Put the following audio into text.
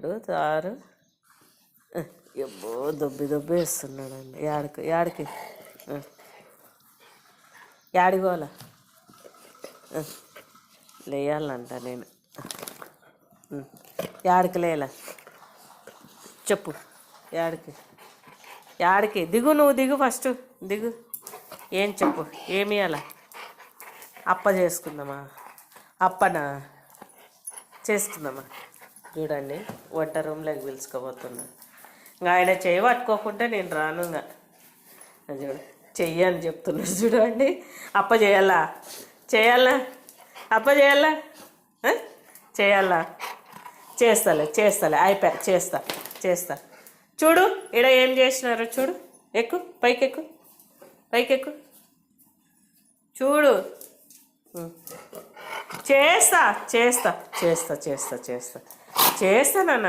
వేస్తున్నాడు సారు. ఎబ్బో దొబ్బి వేస్తున్నాడండి. యాడికి పోవాలా? లేయాలంట నేను. యాడికి లేలా చెప్పు. యాడికి దిగు, నువ్వు దిగు, ఫస్ట్ దిగు. ఏం చెప్పు, ఏమి అలా? అప్ప చేసుకుందామా? అప్పనా చేసుకుందామా? చూడండి, వంట రూమ్లోకి పిలుచుకోబోతున్నా. ఇంకా ఆయన చెయ్యి పట్టుకోకుంటే నేను రాను. ఇంకా చూడు, చెయ్యి అని చెప్తున్నాడు చూడండి. అప్ప చేయాలా? అప్ప చేయాలా? చేస్తాలే అయిపోయా. చేస్తా. చూడు ఇక్కడ ఏం చేసినారు చూడు. ఎక్కు, పైకెక్కు. చూడు, చేస్తా నాన్న.